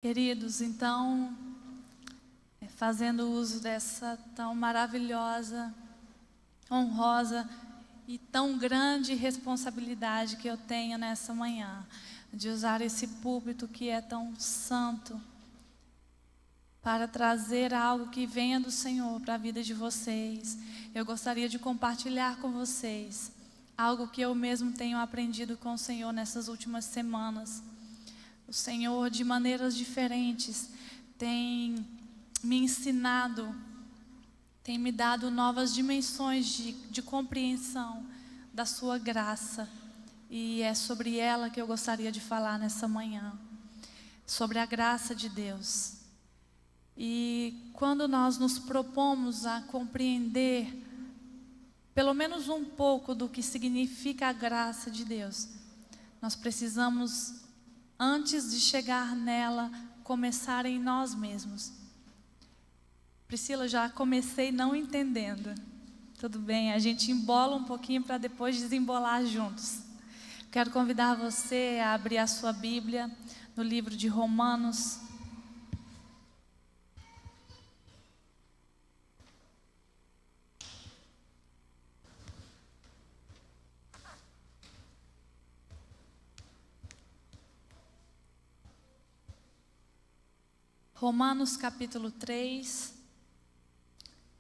Queridos, então, fazendo uso dessa tão maravilhosa, honrosa e tão grande responsabilidade que eu tenho nessa manhã, de usar esse púlpito que é tão santo, para trazer algo que venha do Senhor para a vida de vocês. Eu gostaria de compartilhar com vocês algo que eu mesmo tenho aprendido com o Senhor nessas últimas semanas. O Senhor, de maneiras diferentes, tem me ensinado, tem me dado novas dimensões de compreensão da sua graça. E é sobre ela que eu gostaria de falar nessa manhã, sobre a graça de Deus. E quando nós nos propomos a compreender pelo menos um pouco do que significa a graça de Deus, nós precisamos, antes de chegar nela, começar em nós mesmos. Priscila, já comecei não entendendo. Tudo bem, a gente embola um pouquinho para depois desembolar juntos. Quero convidar você a abrir a sua Bíblia no livro de Romanos. Romanos capítulo 3,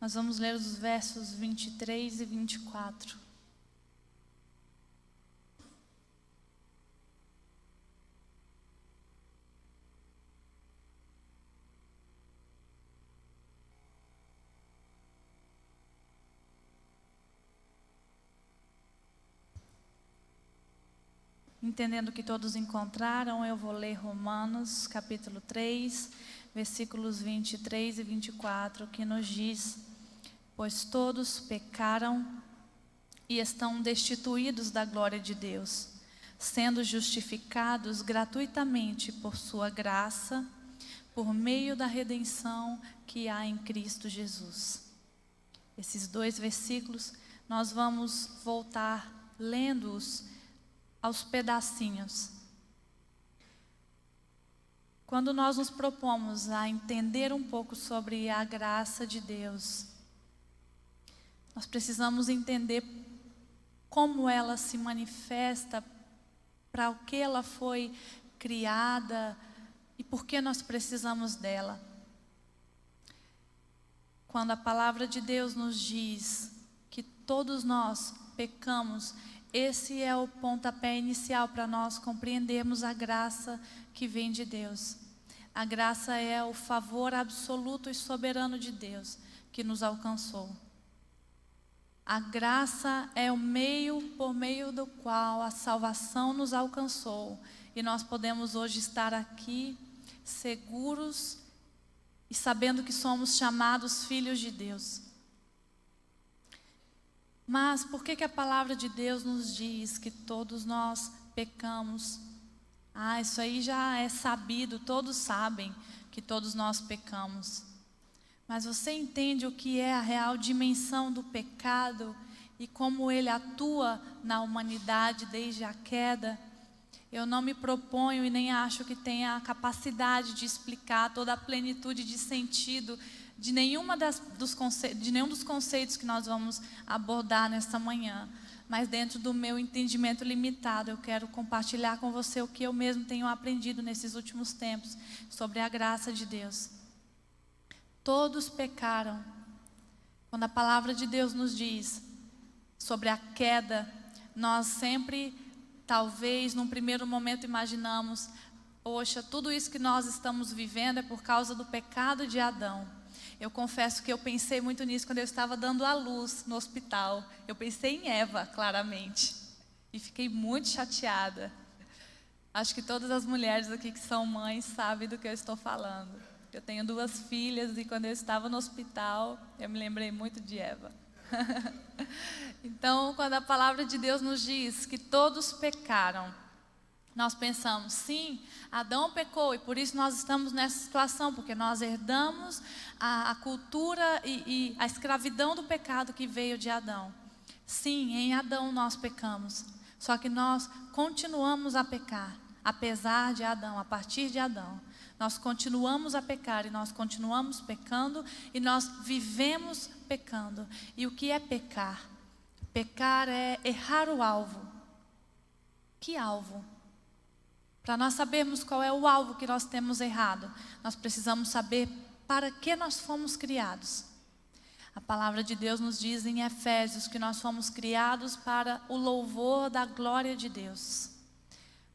nós vamos ler os versos 23 e 24. Entendendo que todos encontraram, eu vou ler Romanos capítulo 3, versículos 23 e 24, que nos diz: pois todos pecaram e estão destituídos da glória de Deus, sendo justificados gratuitamente por sua graça, por meio da redenção que há em Cristo Jesus. Esses dois versículos, nós vamos voltar lendo-os aos pedacinhos. Quando nós nos propomos a entender um pouco sobre a graça de Deus, nós precisamos entender como ela se manifesta, para o que ela foi criada e por que nós precisamos dela. Quando a palavra de Deus nos diz que todos nós pecamos, esse é o pontapé inicial para nós compreendermos a graça que vem de Deus. A graça é o favor absoluto e soberano de Deus que nos alcançou. A graça é o meio por meio do qual a salvação nos alcançou. E nós podemos hoje estar aqui seguros e sabendo que somos chamados filhos de Deus. Mas por que a palavra de Deus nos diz que todos nós pecamos? Isso aí já é sabido, todos sabem que todos nós pecamos. Mas você entende o que é a real dimensão do pecado e como ele atua na humanidade desde a queda? Eu não me proponho e nem acho que tenha a capacidade de explicar toda a plenitude de sentido de nenhum dos conceitos que nós vamos abordar nesta manhã. Mas dentro do meu entendimento limitado, eu quero compartilhar com você o que eu mesmo tenho aprendido nesses últimos tempos sobre a graça de Deus. Todos pecaram. Quando a palavra de Deus nos diz sobre a queda, nós sempre, talvez, num primeiro momento imaginamos: poxa, tudo isso que nós estamos vivendo é por causa do pecado de Adão. Eu confesso que eu pensei muito nisso quando eu estava dando à luz no hospital. Eu pensei em Eva, claramente. E fiquei muito chateada. Acho que todas as mulheres aqui que são mães sabem do que eu estou falando. Eu tenho 2 filhas e quando eu estava no hospital, eu me lembrei muito de Eva. Então, quando a palavra de Deus nos diz que todos pecaram, nós pensamos, sim, Adão pecou e por isso nós estamos nessa situação, porque nós herdamos a cultura e a escravidão do pecado que veio de Adão. Sim, em Adão nós pecamos, só que nós continuamos a pecar, apesar de Adão, a partir de Adão. Nós continuamos a pecar e nós continuamos pecando e nós vivemos pecando. E o que é pecar? Pecar é errar o alvo. Que alvo? Para nós sabermos qual é o alvo que nós temos errado, nós precisamos saber para que nós fomos criados. A palavra de Deus nos diz em Efésios que nós fomos criados para o louvor da glória de Deus.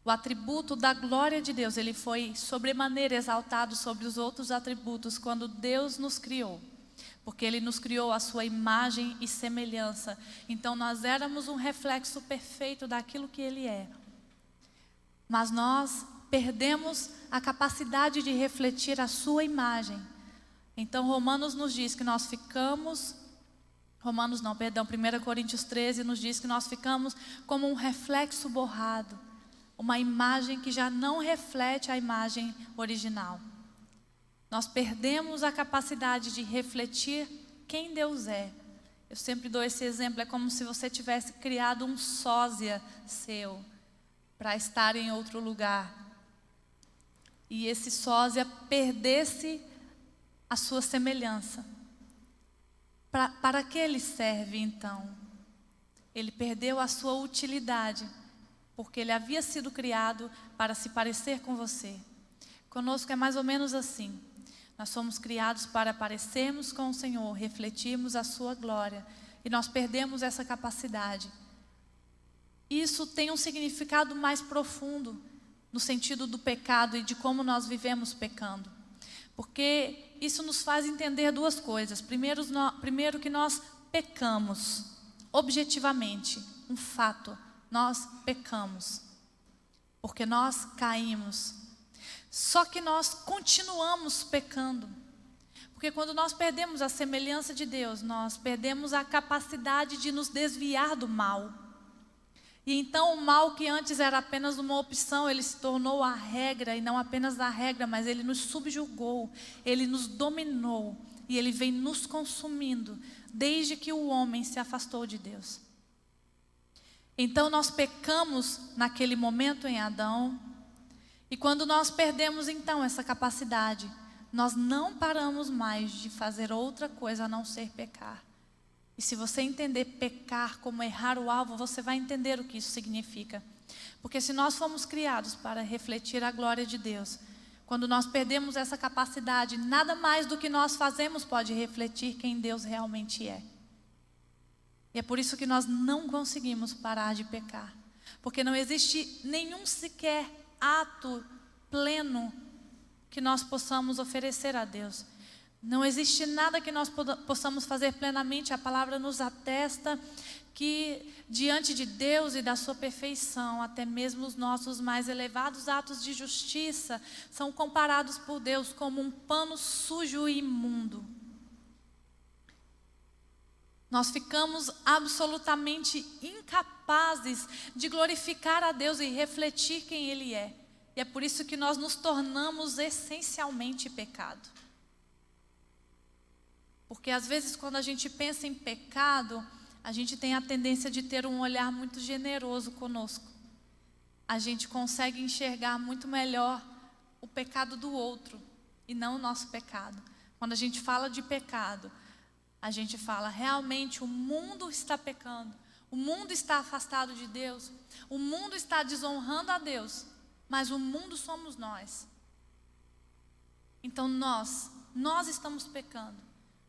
O atributo da glória de Deus, ele foi sobremaneira exaltado sobre os outros atributos quando Deus nos criou. Porque Ele nos criou à sua imagem e semelhança. Então nós éramos um reflexo perfeito daquilo que Ele é. Mas nós perdemos a capacidade de refletir a sua imagem. Então Romanos nos diz que nós ficamos... 1 Coríntios 13 nos diz que nós ficamos como um reflexo borrado. Uma imagem que já não reflete a imagem original. Nós perdemos a capacidade de refletir quem Deus é. Eu sempre dou esse exemplo, é como se você tivesse criado um sósia seu para estar em outro lugar. E esse sósia perdesse a sua semelhança. Para que ele serve então? Ele perdeu a sua utilidade, porque ele havia sido criado para se parecer com você. Conosco é mais ou menos assim. Nós somos criados para parecermos com o Senhor, refletirmos a sua glória. E nós perdemos essa capacidade. Isso tem um significado mais profundo, no sentido do pecado e de como nós vivemos pecando. Porque isso nos faz entender duas coisas. Primeiro que nós pecamos, objetivamente, um fato. Nós pecamos, porque nós caímos. Só que nós continuamos pecando. Porque quando nós perdemos a semelhança de Deus, nós perdemos a capacidade de nos desviar do mal. E então o mal que antes era apenas uma opção, ele se tornou a regra, e não apenas a regra, mas ele nos subjugou, ele nos dominou, e ele vem nos consumindo, desde que o homem se afastou de Deus. Então nós pecamos naquele momento em Adão, e quando nós perdemos então essa capacidade, nós não paramos mais de fazer outra coisa a não ser pecar. E se você entender pecar como errar o alvo, você vai entender o que isso significa. Porque se nós fomos criados para refletir a glória de Deus, quando nós perdemos essa capacidade, nada mais do que nós fazemos pode refletir quem Deus realmente é. E é por isso que nós não conseguimos parar de pecar. Porque não existe nenhum sequer ato pleno que nós possamos oferecer a Deus. Não existe nada que nós possamos fazer plenamente. A palavra nos atesta que diante de Deus e da sua perfeição, até mesmo os nossos mais elevados atos de justiça são comparados por Deus como um pano sujo e imundo. Nós ficamos absolutamente incapazes de glorificar a Deus e refletir quem Ele é. E é por isso que nós nos tornamos essencialmente pecado. Porque às vezes quando a gente pensa em pecado, a gente tem a tendência de ter um olhar muito generoso conosco. A gente consegue enxergar muito melhor o pecado do outro e não o nosso pecado. Quando a gente fala de pecado, a gente fala, realmente o mundo está pecando, o mundo está afastado de Deus, o mundo está desonrando a Deus, mas o mundo somos nós. Então nós estamos pecando,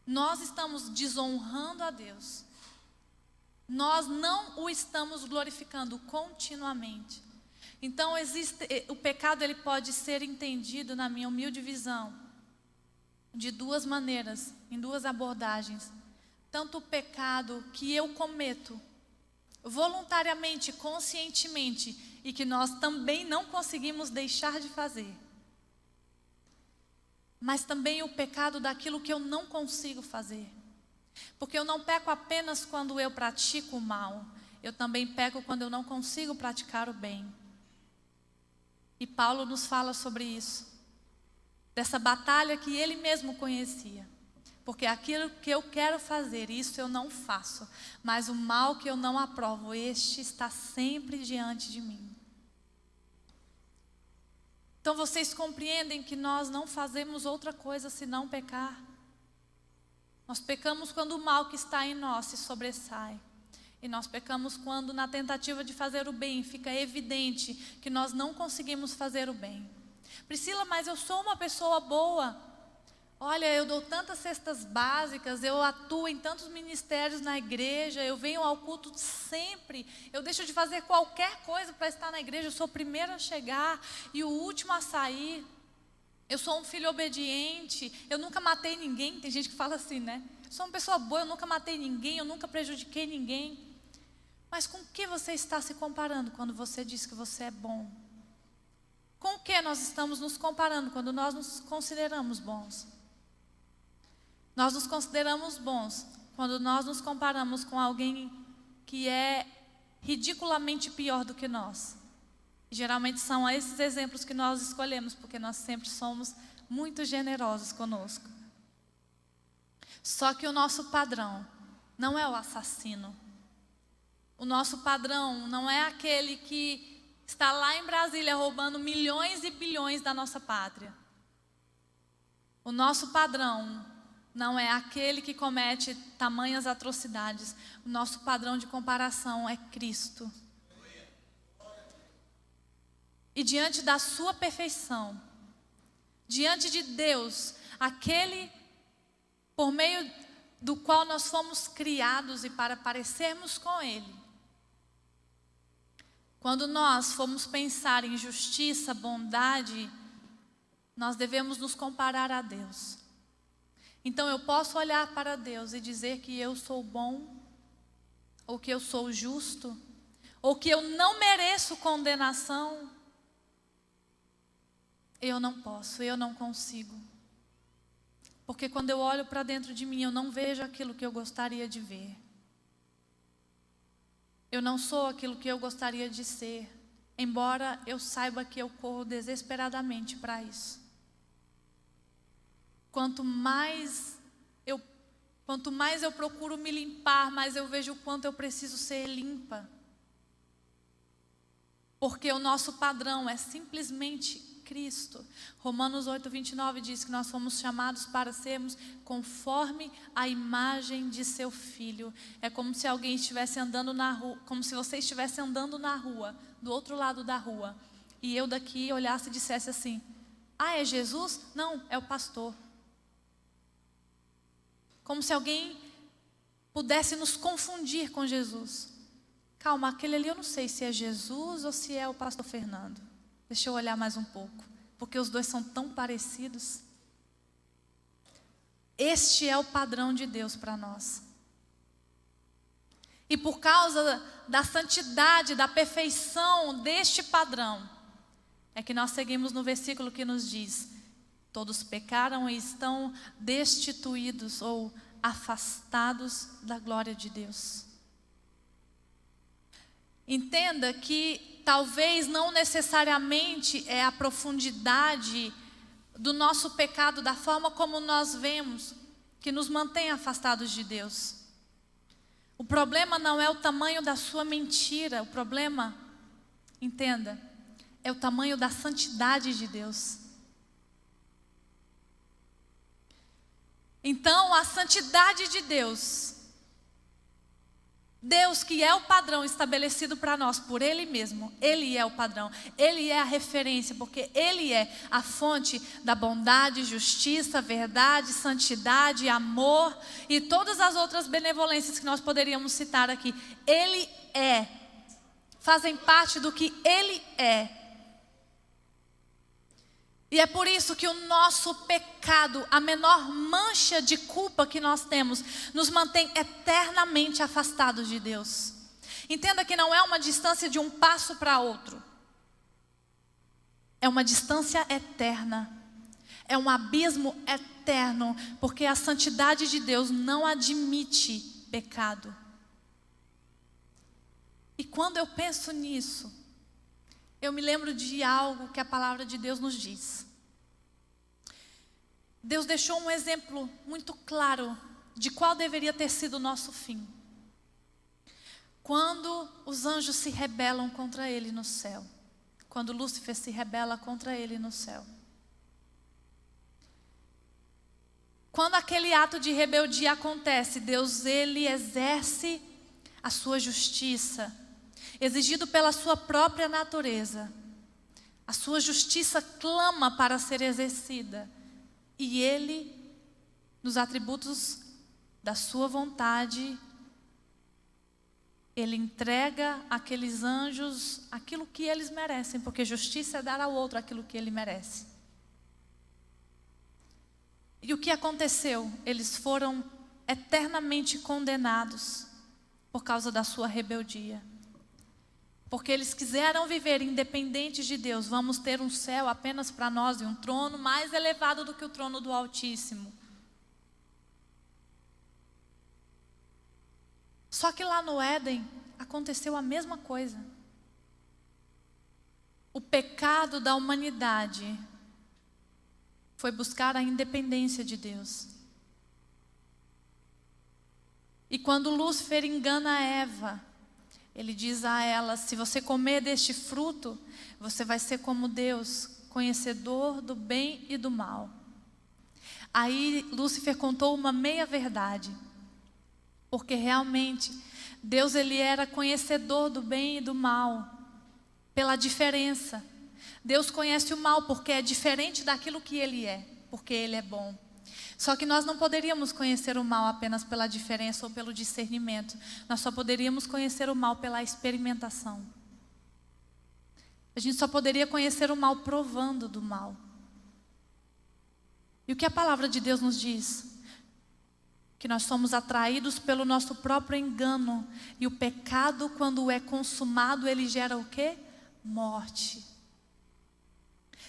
nós estamos desonrando a Deus, nós não o estamos glorificando continuamente. Então o pecado ele pode ser entendido, na minha humilde visão, de duas maneiras, em duas abordagens. Tanto o pecado que eu cometo voluntariamente, conscientemente, e que nós também não conseguimos deixar de fazer. Mas também o pecado daquilo que eu não consigo fazer. Porque eu não peco apenas quando eu pratico o mal, eu também peco quando eu não consigo praticar o bem. E Paulo nos fala sobre isso. Dessa batalha que ele mesmo conhecia. Porque aquilo que eu quero fazer, isso eu não faço. Mas o mal que eu não aprovo, este está sempre diante de mim. Então vocês compreendem que nós não fazemos outra coisa senão pecar. Nós pecamos quando o mal que está em nós se sobressai. E nós pecamos quando, na tentativa de fazer o bem, fica evidente que nós não conseguimos fazer o bem. Priscila, mas eu sou uma pessoa boa. Olha, eu dou tantas cestas básicas, eu atuo em tantos ministérios na igreja, eu venho ao culto sempre, eu deixo de fazer qualquer coisa para estar na igreja, eu sou o primeiro a chegar e o último a sair. Eu sou um filho obediente, eu nunca matei ninguém. Tem gente que fala assim, né? Eu sou uma pessoa boa, eu nunca matei ninguém, eu nunca prejudiquei ninguém. Mas com o que você está se comparando quando você diz que você é bom? Com o que nós estamos nos comparando quando nós nos consideramos bons? Nós nos consideramos bons quando nós nos comparamos com alguém que é ridiculamente pior do que nós. Geralmente são esses exemplos que nós escolhemos, porque nós sempre somos muito generosos conosco. Só que o nosso padrão não é o assassino. O nosso padrão não é aquele que está lá em Brasília roubando milhões e bilhões da nossa pátria. O nosso padrão não é aquele que comete tamanhas atrocidades. O nosso padrão de comparação é Cristo. E diante da sua perfeição, diante de Deus, aquele por meio do qual nós fomos criados e para parecermos com Ele. Quando nós formos pensar em justiça, bondade, nós devemos nos comparar a Deus. Então eu posso olhar para Deus e dizer que eu sou bom, ou que eu sou justo, ou que eu não mereço condenação. Eu não posso, eu não consigo. Porque quando eu olho para dentro de mim, eu não vejo aquilo que eu gostaria de ver. Eu não sou aquilo que eu gostaria de ser, embora eu saiba que eu corro desesperadamente para isso. Quanto mais eu procuro me limpar, mais eu vejo o quanto eu preciso ser limpa. Porque o nosso padrão é simplesmente Cristo. Romanos 8:29 diz que nós fomos chamados para sermos conforme a imagem de seu Filho. É como se alguém estivesse andando na rua, como se você estivesse andando na rua, do outro lado da rua, e eu daqui olhasse e dissesse assim: ah, é Jesus? Não, é o pastor. Como se alguém pudesse nos confundir com Jesus. Calma, aquele ali eu não sei se é Jesus ou se é o pastor Fernando. Deixa eu olhar mais um pouco, porque os dois são tão parecidos. Este é o padrão de Deus para nós. E por causa da santidade, da perfeição deste padrão, é que nós seguimos no versículo que nos diz: todos pecaram e estão destituídos ou afastados da glória de Deus. Entenda que talvez não necessariamente é a profundidade do nosso pecado, da forma como nós vemos, que nos mantém afastados de Deus. O problema não é o tamanho da sua mentira, o problema, entenda, é o tamanho da santidade de Deus. Então, a santidade de Deus, Deus que é o padrão estabelecido para nós por Ele mesmo, Ele é o padrão, Ele é a referência, porque Ele é a fonte da bondade, justiça, verdade, santidade, amor e todas as outras benevolências que nós poderíamos citar aqui. Ele é, fazem parte do que Ele é. E é por isso que o nosso pecado, a menor mancha de culpa que nós temos, nos mantém eternamente afastados de Deus. Entenda que não é uma distância de um passo para outro. É uma distância eterna. É um abismo eterno, porque a santidade de Deus não admite pecado. E quando eu penso nisso, eu me lembro de algo que a palavra de Deus nos diz. Deus deixou um exemplo muito claro de qual deveria ter sido o nosso fim. Quando os anjos se rebelam contra Ele no céu, quando Lúcifer se rebela contra ele no céu. Quando aquele ato de rebeldia acontece, Deus, ele exerce a sua justiça, exigido pela sua própria natureza. A sua justiça clama para ser exercida. E ele, nos atributos da sua vontade, ele entrega àqueles anjos aquilo que eles merecem, porque justiça é dar ao outro aquilo que ele merece. E o que aconteceu? Eles foram eternamente condenados por causa da sua rebeldia. Porque eles quiseram viver independentes de Deus. Vamos ter um céu apenas para nós e um trono mais elevado do que o trono do Altíssimo. Só que lá no Éden aconteceu a mesma coisa. O pecado da humanidade foi buscar a independência de Deus. E quando Lúcifer engana Eva, ele diz a ela: se você comer deste fruto, você vai ser como Deus, conhecedor do bem e do mal. Aí Lúcifer contou uma meia-verdade, porque realmente Deus, ele era conhecedor do bem e do mal, pela diferença. Deus conhece o mal porque é diferente daquilo que ele é, porque ele é bom. Só que nós não poderíamos conhecer o mal apenas pela diferença ou pelo discernimento. Nós só poderíamos conhecer o mal pela experimentação. A gente só poderia conhecer o mal provando do mal. E o que a palavra de Deus nos diz? Que nós somos atraídos pelo nosso próprio engano. E o pecado, quando é consumado, ele gera o quê? Morte.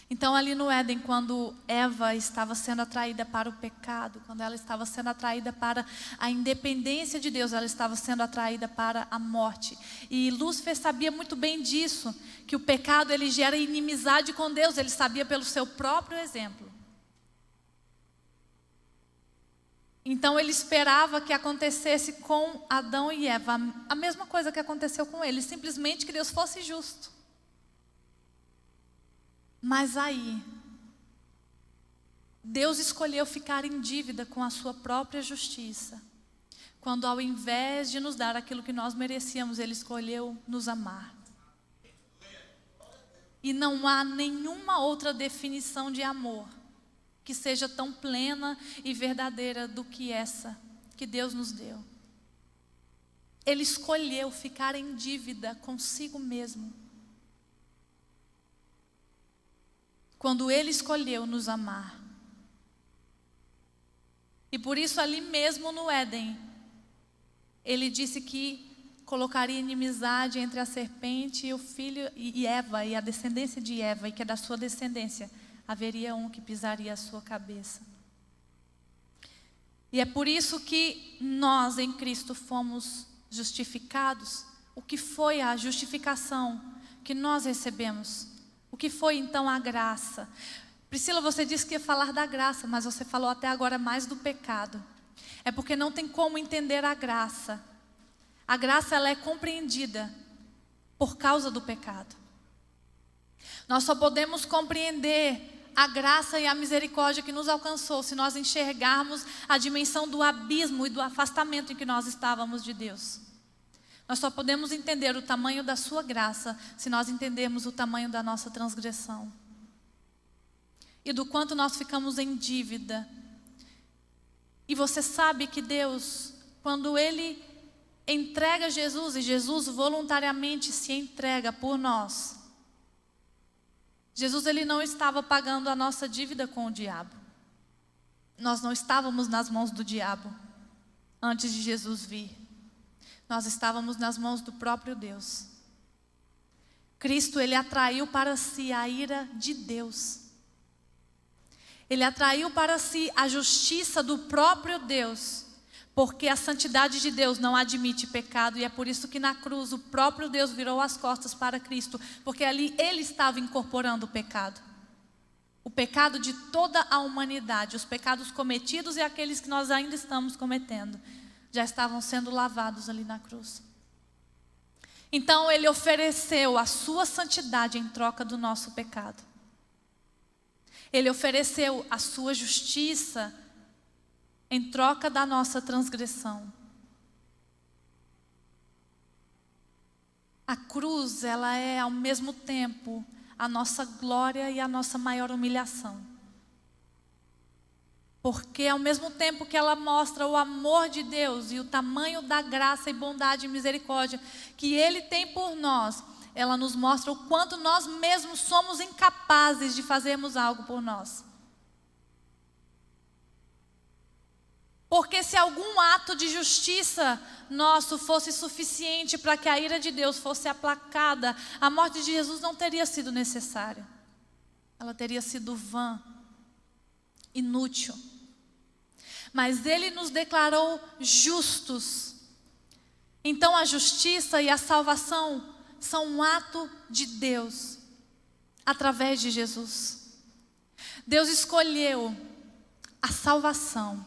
Então ali no Éden, quando Eva estava sendo atraída para o pecado, quando ela estava sendo atraída para a independência de Deus, ela estava sendo atraída para a morte. E Lúcifer sabia muito bem disso, que o pecado ele gera inimizade com Deus, ele sabia pelo seu próprio exemplo. Então ele esperava que acontecesse com Adão e Eva a mesma coisa que aconteceu com ele, simplesmente que Deus fosse justo. Mas aí, Deus escolheu ficar em dívida com a sua própria justiça. Quando ao invés de nos dar aquilo que nós merecíamos, Ele escolheu nos amar. E não há nenhuma outra definição de amor que seja tão plena e verdadeira do que essa que Deus nos deu. Ele escolheu ficar em dívida consigo mesmo. Quando Ele escolheu nos amar. E por isso ali mesmo no Éden, Ele disse que colocaria inimizade entre a serpente e o filho e Eva, e a descendência de Eva, e que da sua descendência haveria um que pisaria a sua cabeça. E é por isso que nós em Cristo fomos justificados. O que foi a justificação que nós recebemos? O que foi então a graça? Priscila, você disse que ia falar da graça, mas você falou até agora mais do pecado. É porque não tem como entender a graça. A graça ela é compreendida por causa do pecado. Nós só podemos compreender a graça e a misericórdia que nos alcançou se nós enxergarmos a dimensão do abismo e do afastamento em que nós estávamos de Deus. Nós só podemos entender o tamanho da sua graça se nós entendermos o tamanho da nossa transgressão. E do quanto nós ficamos em dívida. E você sabe que Deus, quando Ele entrega Jesus, e Jesus voluntariamente se entrega por nós, Jesus ele não estava pagando a nossa dívida com o diabo. Nós não estávamos nas mãos do diabo antes de Jesus vir. Nós estávamos nas mãos do próprio Deus. Cristo, ele atraiu para si a ira de Deus. Ele atraiu para si a justiça do próprio Deus, porque a santidade de Deus não admite pecado, e é por isso que na cruz o próprio Deus virou as costas para Cristo, porque ali ele estava incorporando o pecado. O pecado de toda a humanidade, os pecados cometidos e aqueles que nós ainda estamos cometendo, já estavam sendo lavados ali na cruz. Então Ele ofereceu a sua santidade em troca do nosso pecado. Ele ofereceu a sua justiça em troca da nossa transgressão. A cruz, ela é ao mesmo tempo a nossa glória e a nossa maior humilhação. Porque ao mesmo tempo que ela mostra o amor de Deus e o tamanho da graça e bondade e misericórdia que Ele tem por nós, ela nos mostra o quanto nós mesmos somos incapazes de fazermos algo por nós. Porque se algum ato de justiça nosso fosse suficiente para que a ira de Deus fosse aplacada, a morte de Jesus não teria sido necessária. Ela teria sido vã, inútil. Mas Ele nos declarou justos. Então a justiça e a salvação são um ato de Deus, através de Jesus. Deus escolheu a salvação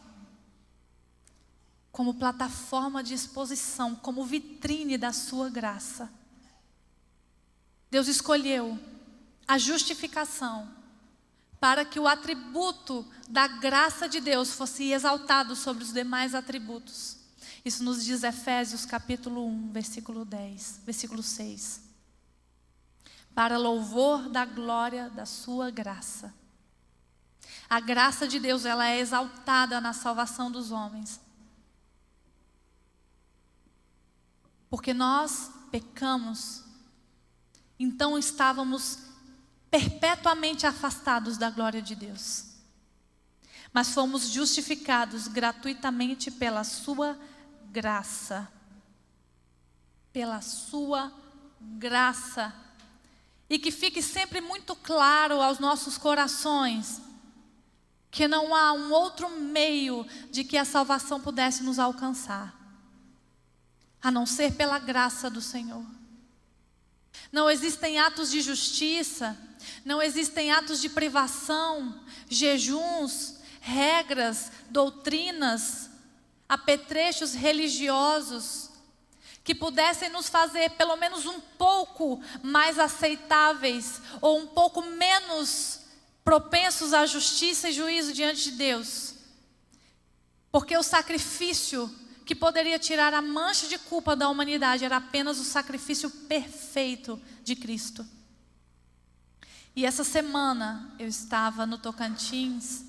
como plataforma de exposição, como vitrine da sua graça. Deus escolheu a justificação para que o atributo da graça de Deus fosse exaltado sobre os demais atributos. Isso nos diz Efésios capítulo 1, versículo 6. Para louvor da glória da sua graça. A graça de Deus, ela é exaltada na salvação dos homens. Porque nós pecamos, então estávamos perpetuamente afastados da glória de Deus. Mas fomos justificados gratuitamente pela sua graça. Pela sua graça. E que fique sempre muito claro aos nossos corações que não há um outro meio de que a salvação pudesse nos alcançar, a não ser pela graça do Senhor. Não existem atos de justiça, não existem atos de privação, jejuns, regras, doutrinas, apetrechos religiosos que pudessem nos fazer pelo menos um pouco mais aceitáveis ou um pouco menos propensos à justiça e juízo diante de Deus. Porque o sacrifício que poderia tirar a mancha de culpa da humanidade era apenas o sacrifício perfeito de Cristo. E essa semana eu estava no Tocantins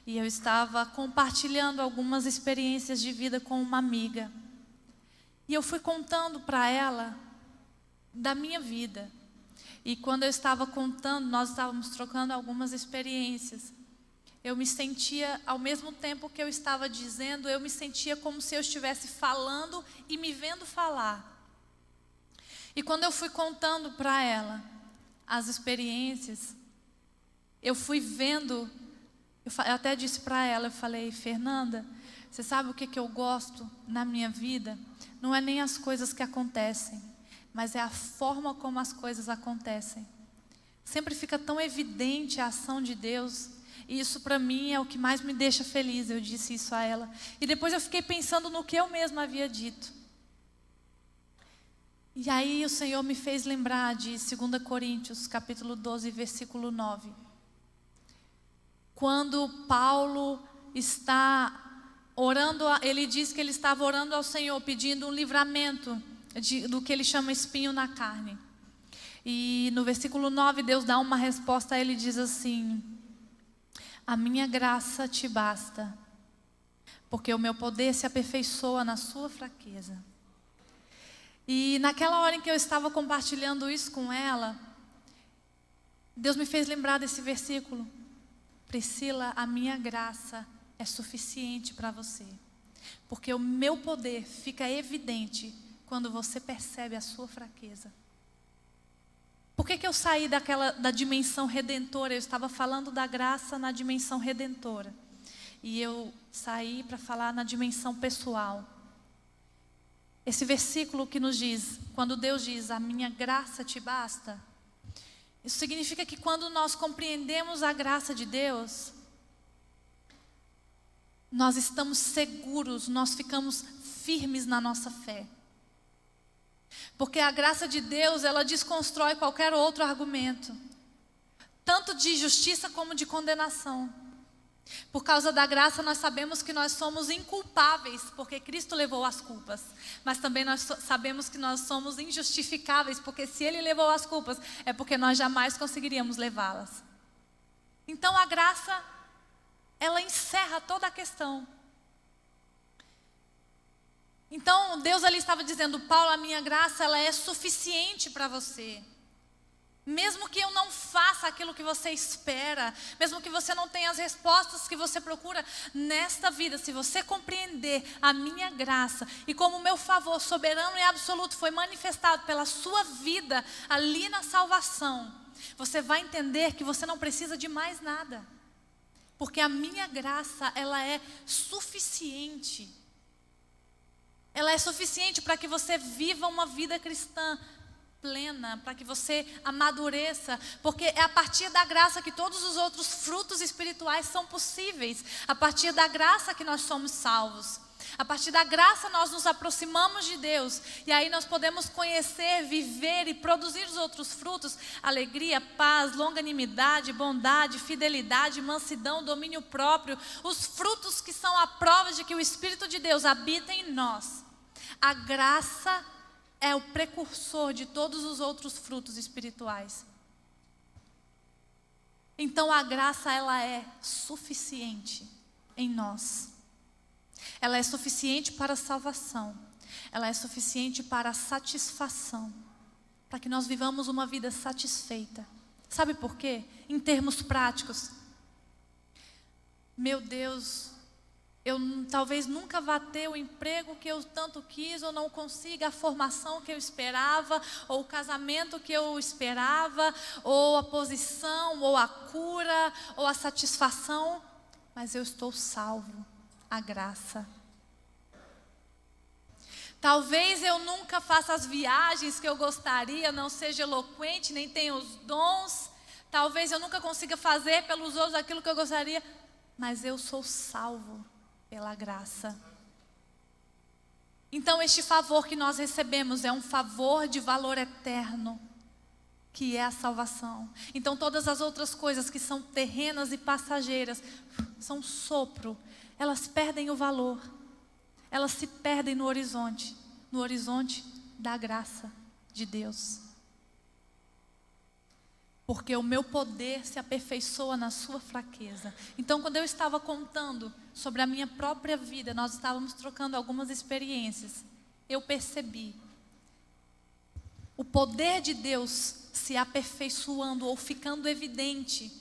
e eu estava compartilhando algumas experiências de vida com uma amiga. E eu fui contando para ela da minha vida. E quando eu estava contando, nós estávamos trocando algumas experiências. Eu me sentia, ao mesmo tempo que eu estava dizendo, eu me sentia como se eu estivesse falando e me vendo falar. E quando eu fui contando para ela as experiências, eu fui vendo, eu até disse para ela, eu falei: Fernanda, você sabe o que eu gosto na minha vida? Não é nem as coisas que acontecem, mas é a forma como as coisas acontecem. Sempre fica tão evidente a ação de Deus. E isso para mim é o que mais me deixa feliz. Eu disse isso a ela. E depois eu fiquei pensando no que eu mesma havia dito. E aí o Senhor me fez lembrar de 2 Coríntios, capítulo 12, versículo 9. Quando Paulo está orando, ele diz que ele estava orando ao Senhor, pedindo um livramento do que ele chama espinho na carne. E no versículo 9 Deus dá uma resposta a ele e diz assim: a minha graça te basta, porque o meu poder se aperfeiçoa na sua fraqueza. E naquela hora em que eu estava compartilhando isso com ela, Deus me fez lembrar desse versículo. Priscila, a minha graça é suficiente para você, porque o meu poder fica evidente quando você percebe a sua fraqueza. Por que eu saí da dimensão redentora? Eu estava falando da graça na dimensão redentora. E eu saí para falar na dimensão pessoal. Esse versículo que nos diz, quando Deus diz, a minha graça te basta, isso significa que quando nós compreendemos a graça de Deus, nós estamos seguros, nós ficamos firmes na nossa fé. Porque a graça de Deus, ela desconstrói qualquer outro argumento, tanto de justiça como de condenação. Por causa da graça, nós sabemos que nós somos inculpáveis, porque Cristo levou as culpas. Mas também nós sabemos que nós somos injustificáveis, porque se Ele levou as culpas, é porque nós jamais conseguiríamos levá-las. Então a graça, ela encerra toda a questão. Então Deus ali estava dizendo: Paulo, a minha graça, ela é suficiente para você. Mesmo que eu não faça aquilo que você espera, mesmo que você não tenha as respostas que você procura nesta vida, se você compreender a minha graça e como o meu favor soberano e absoluto foi manifestado pela sua vida ali na salvação, você vai entender que você não precisa de mais nada. Porque a minha graça, ela é suficiente. Ela é suficiente para que você viva uma vida cristã plena, para que você amadureça, porque é a partir da graça que todos os outros frutos espirituais são possíveis. A partir da graça que nós somos salvos. A partir da graça nós nos aproximamos de Deus, e aí nós podemos conhecer, viver e produzir os outros frutos: alegria, paz, longanimidade, bondade, fidelidade, mansidão, domínio próprio. Os frutos que são a prova de que o Espírito de Deus habita em nós. A graça é o precursor de todos os outros frutos espirituais. Então a graça, ela é suficiente em nós. Ela é suficiente para a salvação. Ela é suficiente para a satisfação. Para que nós vivamos uma vida satisfeita. Sabe por quê? Em termos práticos. Meu Deus, eu talvez nunca vá ter o emprego que eu tanto quis, ou não consiga a formação que eu esperava, ou o casamento que eu esperava, ou a posição, ou a cura, ou a satisfação, mas eu estou salvo, a graça. Talvez eu nunca faça as viagens que eu gostaria, não seja eloquente, nem tenha os dons, talvez eu nunca consiga fazer pelos outros aquilo que eu gostaria, mas eu sou salvo pela graça. Então este favor que nós recebemos é um favor de valor eterno, que é a salvação. Então todas as outras coisas que são terrenas e passageiras, são sopro, elas perdem o valor, elas se perdem no horizonte da graça de Deus. Porque o meu poder se aperfeiçoa na sua fraqueza. Então, quando eu estava contando sobre a minha própria vida, nós estávamos trocando algumas experiências, eu percebi o poder de Deus se aperfeiçoando ou ficando evidente,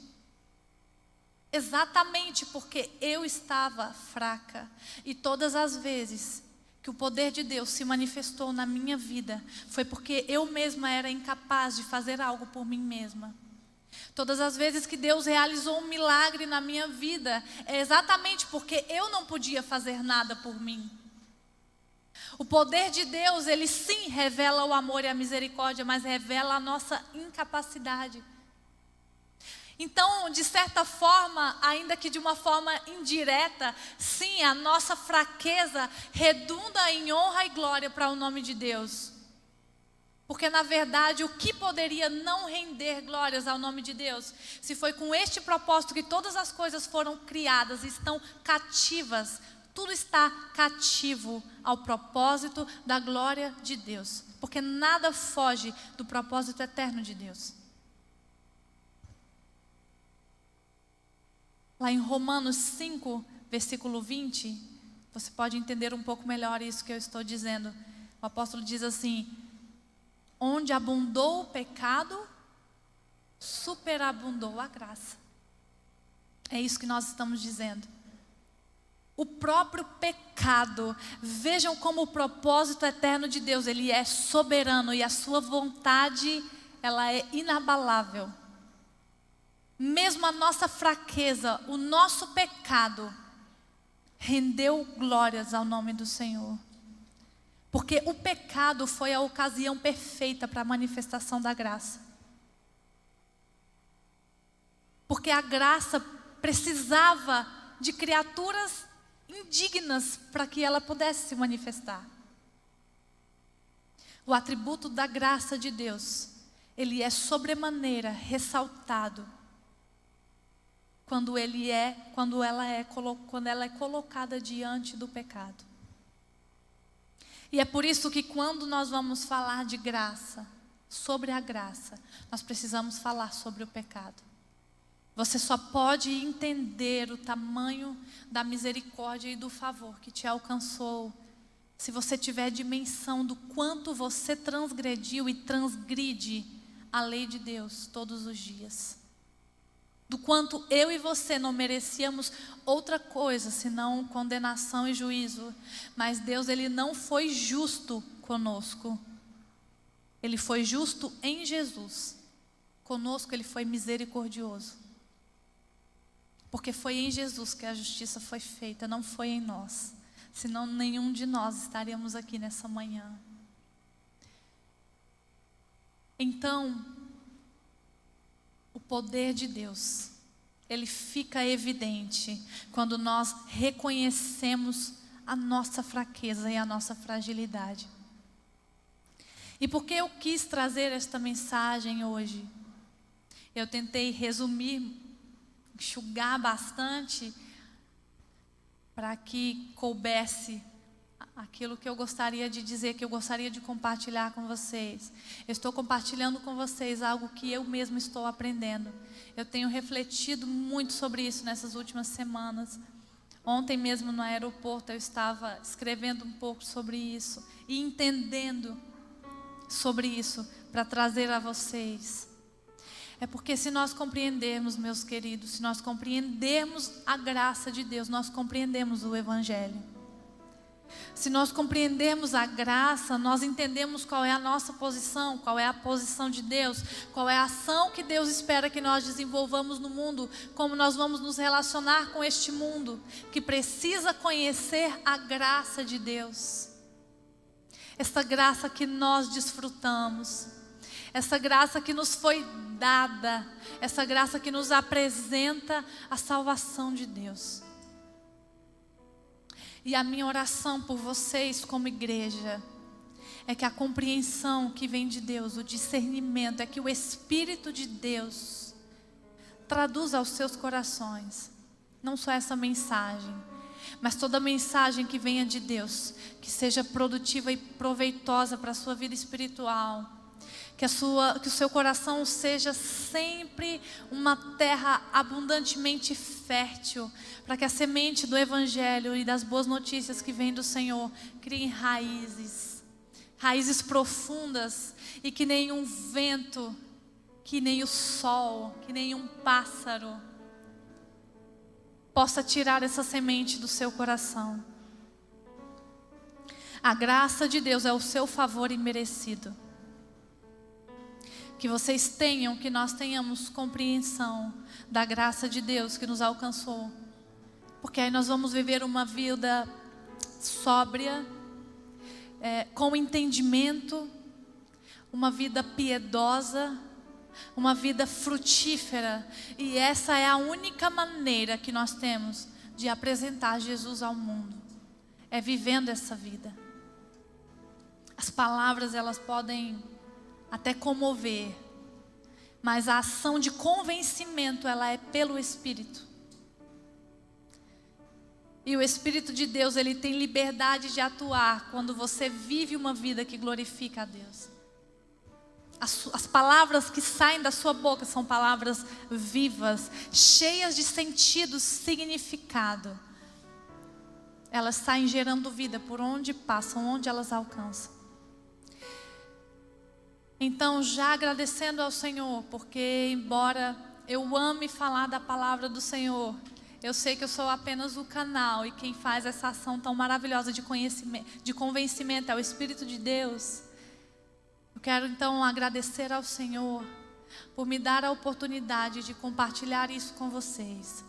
exatamente porque eu estava fraca. E todas as vezes que o poder de Deus se manifestou na minha vida, foi porque eu mesma era incapaz de fazer algo por mim mesma. Todas as vezes que Deus realizou um milagre na minha vida, é exatamente porque eu não podia fazer nada por mim. O poder de Deus, ele sim revela o amor e a misericórdia, mas revela a nossa incapacidade. Então, de certa forma, ainda que de uma forma indireta, sim, a nossa fraqueza redunda em honra e glória para o nome de Deus. Porque, na verdade, o que poderia não render glórias ao nome de Deus? Se foi com este propósito que todas as coisas foram criadas, estão cativas, tudo está cativo ao propósito da glória de Deus. Porque nada foge do propósito eterno de Deus. Lá em Romanos 5, versículo 20, você pode entender um pouco melhor isso que eu estou dizendo. O apóstolo diz assim: onde abundou o pecado, superabundou a graça. É isso que nós estamos dizendo. O próprio pecado, vejam como o propósito eterno de Deus, ele é soberano e a sua vontade, ela é inabalável. Mesmo a nossa fraqueza, o nosso pecado, rendeu glórias ao nome do Senhor. Porque o pecado foi a ocasião perfeita para a manifestação da graça. Porque a graça precisava de criaturas indignas para que ela pudesse se manifestar. o atributo da graça de Deus, ele é sobremaneira ressaltado quando ela é colocada diante do pecado. E é por isso que quando nós vamos falar de graça, sobre a graça, nós precisamos falar sobre o pecado. Você só pode entender o tamanho da misericórdia e do favor que te alcançou se você tiver dimensão do quanto você transgrediu e transgride a lei de Deus todos os dias. Do quanto eu e você não merecíamos outra coisa senão condenação e juízo. Mas Deus, ele não foi justo conosco. Ele foi justo em Jesus. Conosco ele foi misericordioso. Porque foi em Jesus que a justiça foi feita, não foi em nós. Senão nenhum de nós estaríamos aqui nessa manhã. Então, o poder de Deus, ele fica evidente quando nós reconhecemos a nossa fraqueza e a nossa fragilidade. E por que eu quis trazer esta mensagem hoje? Eu tentei resumir, enxugar bastante, para que coubesse aquilo que eu gostaria de dizer, que eu gostaria de compartilhar com vocês. Eu estou compartilhando com vocês algo que eu mesmo estou aprendendo. Eu tenho refletido muito sobre isso nessas últimas semanas. Ontem mesmo no aeroporto eu estava escrevendo um pouco sobre isso e entendendo sobre isso para trazer a vocês. É porque se nós compreendermos, meus queridos, se nós compreendermos a graça de Deus, nós compreendemos o Evangelho. Se nós compreendermos a graça, nós entendemos qual é a nossa posição, qual é a posição de Deus, qual é a ação que Deus espera que nós desenvolvamos no mundo, como nós vamos nos relacionar com este mundo, que precisa conhecer a graça de Deus. Essa graça que nós desfrutamos, essa graça que nos foi dada, essa graça que nos apresenta a salvação de Deus. E a minha oração por vocês como igreja é que a compreensão que vem de Deus, o discernimento, é que o Espírito de Deus traduza aos seus corações, não só essa mensagem, mas toda mensagem que venha de Deus, que seja produtiva e proveitosa para a sua vida espiritual. Que o seu coração seja sempre uma terra abundantemente fértil, para que a semente do Evangelho e das boas notícias que vem do Senhor criem raízes profundas, e que nenhum vento, que nem o sol, que nenhum pássaro possa tirar essa semente do seu coração. A graça de Deus é o seu favor imerecido. Que vocês tenham, que nós tenhamos compreensão da graça de Deus que nos alcançou. Porque aí nós vamos viver uma vida sóbria, com entendimento, uma vida piedosa, uma vida frutífera. E essa é a única maneira que nós temos de apresentar Jesus ao mundo. É vivendo essa vida. As palavras, elas podem até comover, mas a ação de convencimento, ela é pelo Espírito. E o Espírito de Deus, ele tem liberdade de atuar quando você vive uma vida que glorifica a Deus. As palavras que saem da sua boca são palavras vivas, cheias de sentido, significado. Elas saem gerando vida por onde passam, onde elas alcançam. Então, já agradecendo ao Senhor, porque embora eu ame falar da palavra do Senhor, eu sei que eu sou apenas o canal, e quem faz essa ação tão maravilhosa de convencimento é o Espírito de Deus. Eu quero então agradecer ao Senhor por me dar a oportunidade de compartilhar isso com vocês.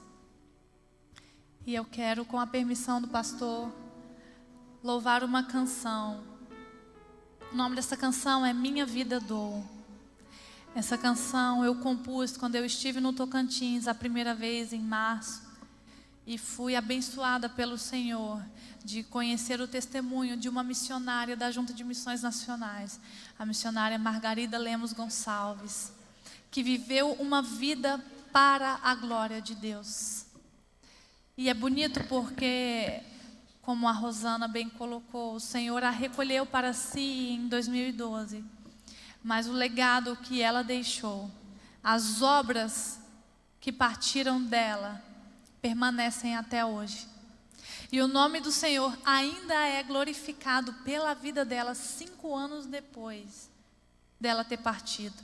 E eu quero, com a permissão do pastor, louvar uma canção. O nome dessa canção é Minha Vida Dou. Essa canção eu compus quando eu estive no Tocantins a primeira vez, em março. e fui abençoada pelo Senhor de conhecer o testemunho de uma missionária da Junta de Missões Nacionais, a missionária Margarida Lemos Gonçalves, que viveu uma vida para a glória de Deus. E é bonito porque, como a Rosana bem colocou, o Senhor a recolheu para si em 2012. Mas o legado que ela deixou, as obras que partiram dela, permanecem até hoje. E o nome do Senhor ainda é glorificado pela vida dela 5 anos depois dela ter partido.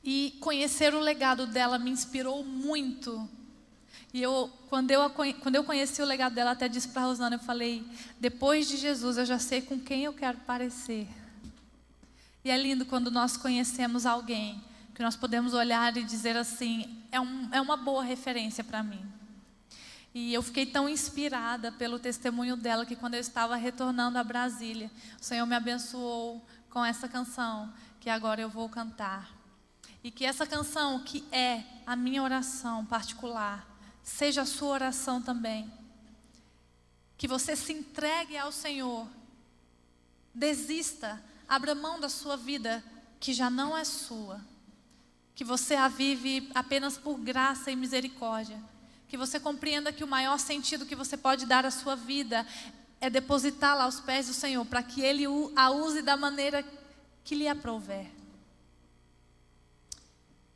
E conhecer o legado dela me inspirou muito. E quando eu conheci o legado dela, até disse para a Rosana, eu falei, depois de Jesus eu já sei com quem eu quero parecer. E é lindo quando nós conhecemos alguém, que nós podemos olhar e dizer assim, é uma boa referência para mim. E eu fiquei tão inspirada pelo testemunho dela, que quando eu estava retornando a Brasília, o Senhor me abençoou com essa canção, que agora eu vou cantar. E que essa canção, que é a minha oração particular, seja a sua oração também. Que você se entregue ao Senhor. Desista, abra mão da sua vida, que já não é sua. Que você a vive apenas por graça e misericórdia. Que você compreenda que o maior sentido que você pode dar à sua vida é depositá-la aos pés do Senhor, para que Ele a use da maneira que lhe aprouver.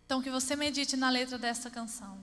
Então, que você medite na letra dessa canção.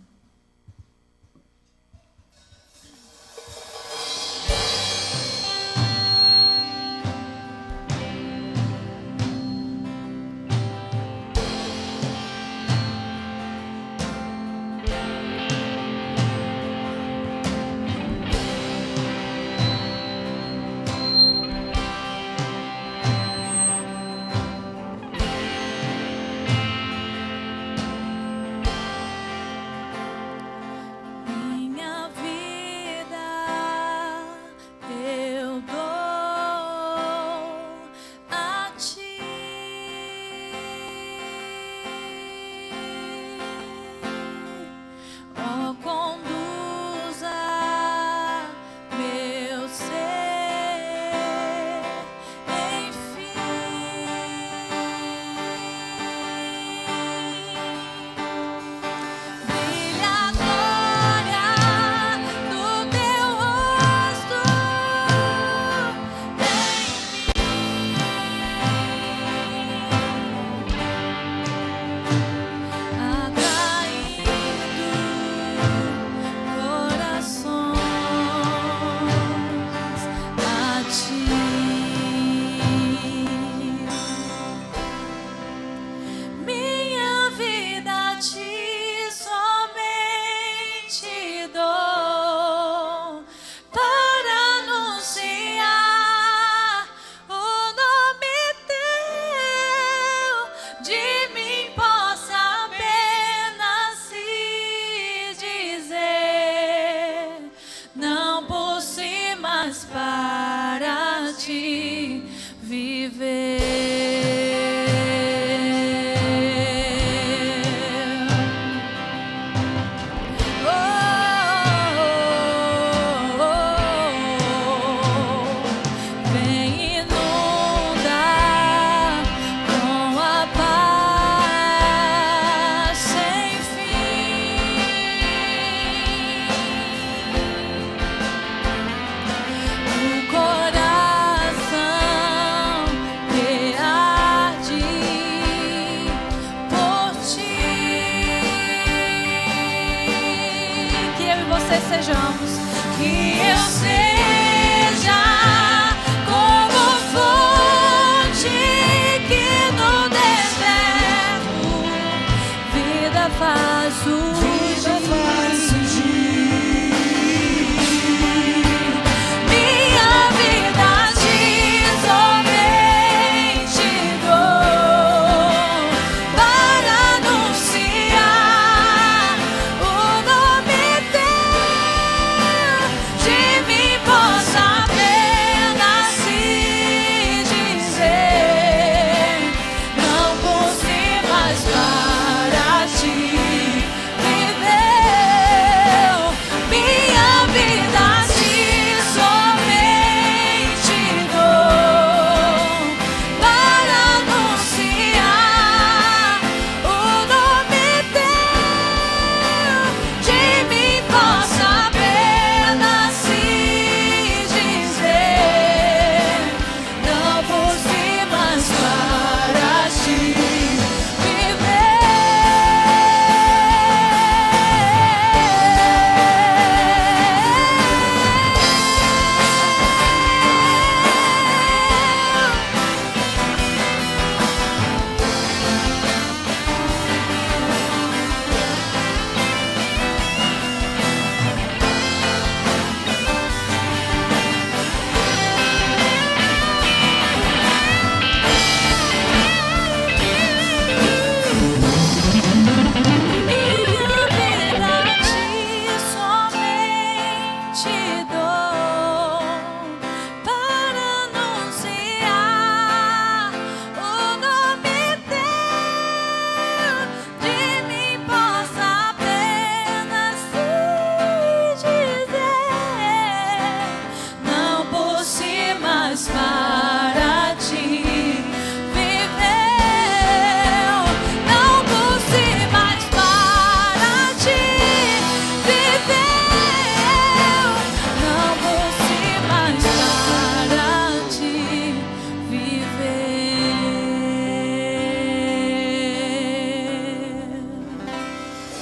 De mim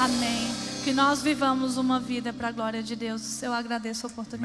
Amém. Que nós vivamos uma vida para a glória de Deus. Eu agradeço a oportunidade.